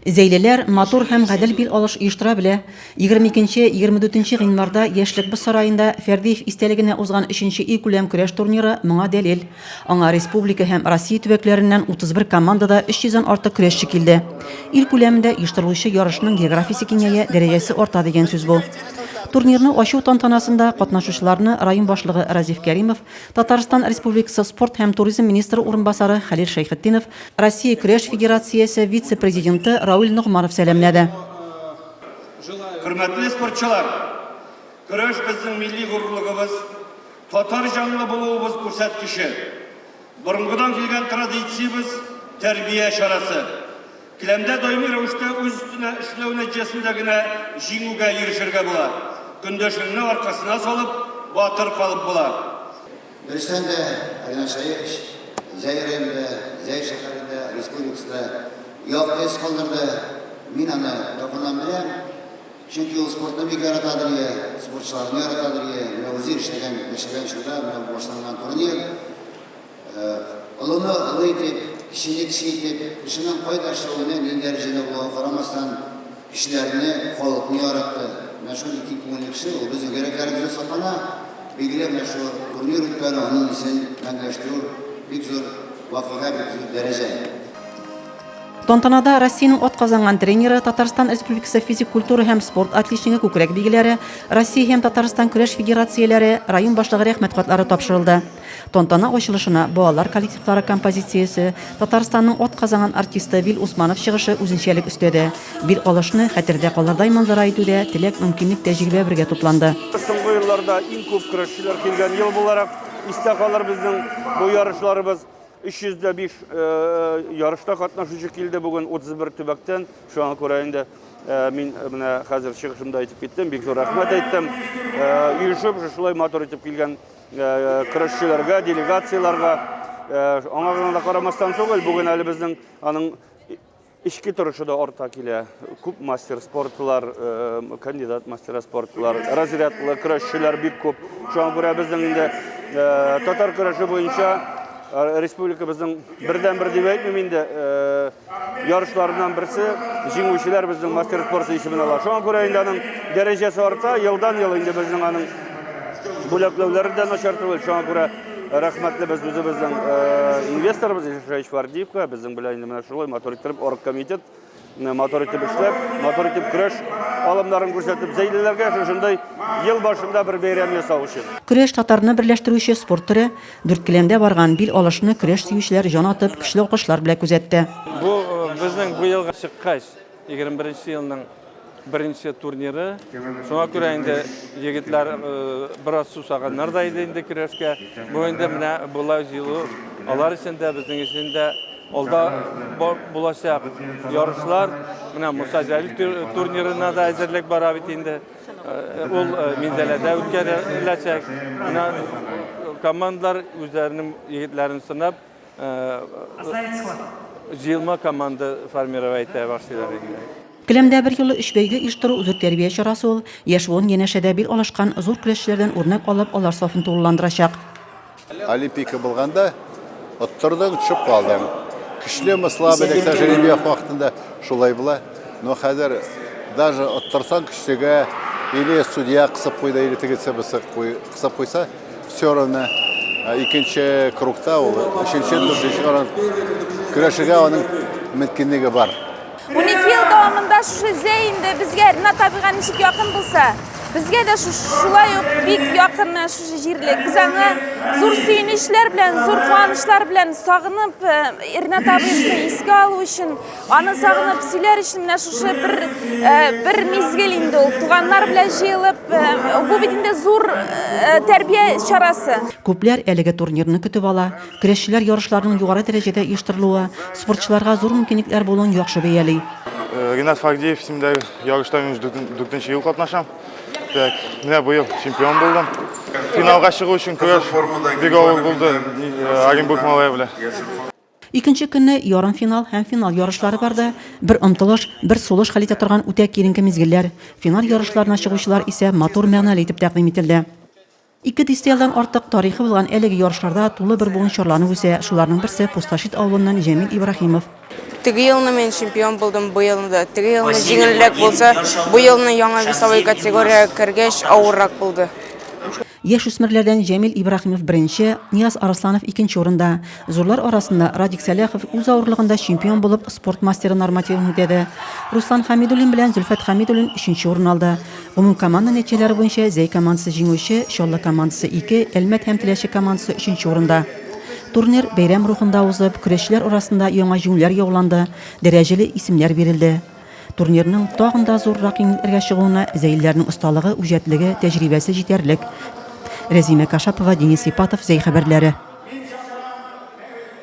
Зәйлеләр матур һәм гадел бил алыш оештыра белә. 22-24 гыйнварда Яшьлек без сараенда Фәрдиев истәлегенә узган 3нче ил күләм көрәш турниры моңа дәлил. Аңа республика һәм Россия төбәкләреннән 31 командада 300-дән артык көрәшче килде. Ил күләмендә оештырылучы ярышның географиясе киңәя, дәрәҗәсе арта дигән сүз бу. Турнирны ачу тантанасында катнашучыларны район башлыгы Разиф Кәримов, Татарстан Республикасы спорт һәм туризм министры урынбасары Хәлил Шәйхетдинов, Россия көрәш федерациясе вице-президенты Рауль Нугманов сәламләде. Хөрмәтле спортчылар, көрәш безнең милли горурлыгыбыз, татар җанлы булуыбыз күрсәткече. Борынгыдан килгән традициябез, тәрбия чарасы. Киләмдә даими рәвештә үз өстенә эшләү нәтиҗәсендә генә җиңүгә ирешергә була. Көндәшеңне аркасына салып, батыр калып була. Берсен дә Арина Шаевич, Зәйремдә, Зәй шәһәрендә, республикасында яктыс калдырды. Мин аны тапынам беләм. Чөнки ул спортны бик яратадыр, спортчыларны яратадыр, үзі эшләгән шунда башланган турнир. Олыны олы итеп, кішіні кіші етіп, кішінің пайдашылығына не дәрежеде болуға қарамастан кішілеріне, халықны яратты. Мәшһүр ике күңелле кеше, ул безнең йөрәкләребезне саклана, билгеле мәшһүр турнир үткәрү, аның исен мәңгеләштерү бик зур вакыйга, бик зур дәрәҗә. Тантанада Россиянең атказанган тренеры, Татарстан Республикасы физик культура һәм спорт отличнигы күкрәк билгеләре, Россия һәм Татарстан көрәш федерацияләре, район башлыгы рәхмәт хатлары тапшырылды. Тантана ачылышына балалар коллективлары композициясе, Татарстанның атказанган артисты Вил Усманов чыгышы үзенчәлек өстәде. Бил алышны хәтердә калырдай манзара итүдә теләк, мөмкинлек, тәҗрибә бергә тупланды. Соңгы елларда иң күп көрәшчеләр килгән ел буларак истә калыр безнең бу ярышларыбыз. 305 ярышта катнашучы килде бүген 31 төбәктән. Шуңа күрә инде мин менә хәзер чыгышымда әйтеп киттем, бик зур рәхмәт әйттем. Ирешеп шулай матур итеп килгән көрәшчеләргә, делегацияларга, аңа гына карамастан түгел, бүген әле безнең аның ички торышы да арта килә. Күп мастер спортлар, кандидат мастер спортлар, разрядлы көрәшчеләр бик күп. Шуңа күрә безнең инде татар көрәше буенча республика безнең бердән-бер дип әйтмим инде, ярышлардан берсе җиңүчеләр безнең мастер спорты исемен ала. Шуңа күрә инде аның дәрәҗәсе арта, елдан-ел инде безнең аның бүләкләүләре дә начар түгел. Шуңа күрә рәхмәтле без үзебезнең инвесторыбыз Шәйх Фәрдиевка, безнең белән инде менә шулай матур итеп оргкомитет матур итеп эшләп, матур итеп көрәш алымнарын күрсәтеп, зәйлеләргә шундай ел башында бер бәйрәм ясау өчен. Көрәш татарны берләштерүче спорт төре, дүрткеләмдә барган бил алышны көрәш сөючеләр җан атып, көчле алкышлар белән күзәтте. Бу безнең бу елга чыккач 21 елның беренче турниры. Шуңа күрә инде егетләр бераз сусаганнар да инде көрәшкә. Бу инде менә булай җылы алар исендә безнең исендә алда булачак ярышлар, менә Муса Җәлил турнирына да әзерлек бара бит инде. Ул Минзәләдә үткәреләчәк. Менә командалар үзләренең егетләрен сынап, җыелма команда формировать итә башлыйлар инде. Келәмдә бер юлы 3 бәйге оештыру зур тәрбия чарасы ул, яшьвон янәшәдә бил алышкан зур көрәшчеләрдән үрнәк алып, алар сафын тулыландырачак. Олимпика булганда оттырдың, төшеп калдың. Кишле слабый, к сожалению, вакытында шулай була. Но хәзер даже оттырсаң кишлегә или судья кысып куйда, или тегесе кысып куйса, все равно икенче кругта ул, өченче көрәшегә аның мөмкинлеге бар. 12 ел дәвамында шушы Зәй инде безгә табигать ничек якын булса, безгә дә шулай ук бик якын шушы җирлек. Без аңа зур сөенечләр белән, зур куанычлар белән сагынып, Ирнат абыйны искә алу өчен, аны сагынып сөйләр өчен менә шушы бер мизгел инде ул. Туганнар белән җыелып, бу бит инде зур тәрбия чарасы. Күпләр әлеге турнирны көтеп ала. Көрәшчеләр ярышларының югары дәрәҗәдә оештырылуы, спортчыларга зур мөмкинлекләр булуын яхшы бәяли. Ринат Фагдиев исемендә ярышта 4нче ел катнашам. Менә бу ел чемпион булдым. Финалга чыгу өчен көрәш бик авыр булды. Оренбург малае белән. Икенче көнне ярым финал һәм финал ярышлары барды. Бер омтылыш, бер сулыш хәл итә торган үтә киеренке мизгелләр. Финал ярышларына чыгучылар исә матур мәгънәле итеп тәкъдим ителде. 2 дистелдан артык тарихы булган әлеге ярышларда тулы бер буын чарланып үсә. Шуларның берсе Пусташит авылыннан Җәмил Ибраһимов. Теге елны мен чемпион булдым, бу елны. Теге елны җиңелрәк булса, бу елны яңа весовой категорияга кергәч авыррак булды. Яшүсмерләрдән Җәмил Ибраһимов беренче, Нияз Арсланов икенче урында. Зурлар арасында Радик Сәләхов үз авырлыгында чемпион булып спорт мастеры нормативын үтәде. Руслан Хамидуллин белән Зөлфәт Хамидуллин 3нче урын алды. Гомум команда нәтиҗәләре буенча Зәй командасы җиңүче, Чаллы командасы 2, Әлмәт һәм Теләче командасы 3нче урында. Турнир бәйрәм рухында узып, көрәшчеләр арасында яңа җиңүләр яуланды, дәрәҗәле исемнәр бирелде. Турнирның тагын да зуррак еңлекләргә чыгуына зәйләрнең осталыгы, үҗәтлеге, тәҗрибәсе җитәрлек. Рәзимә Кашапова, Денис Ипатов, Зәй хәбәрләре.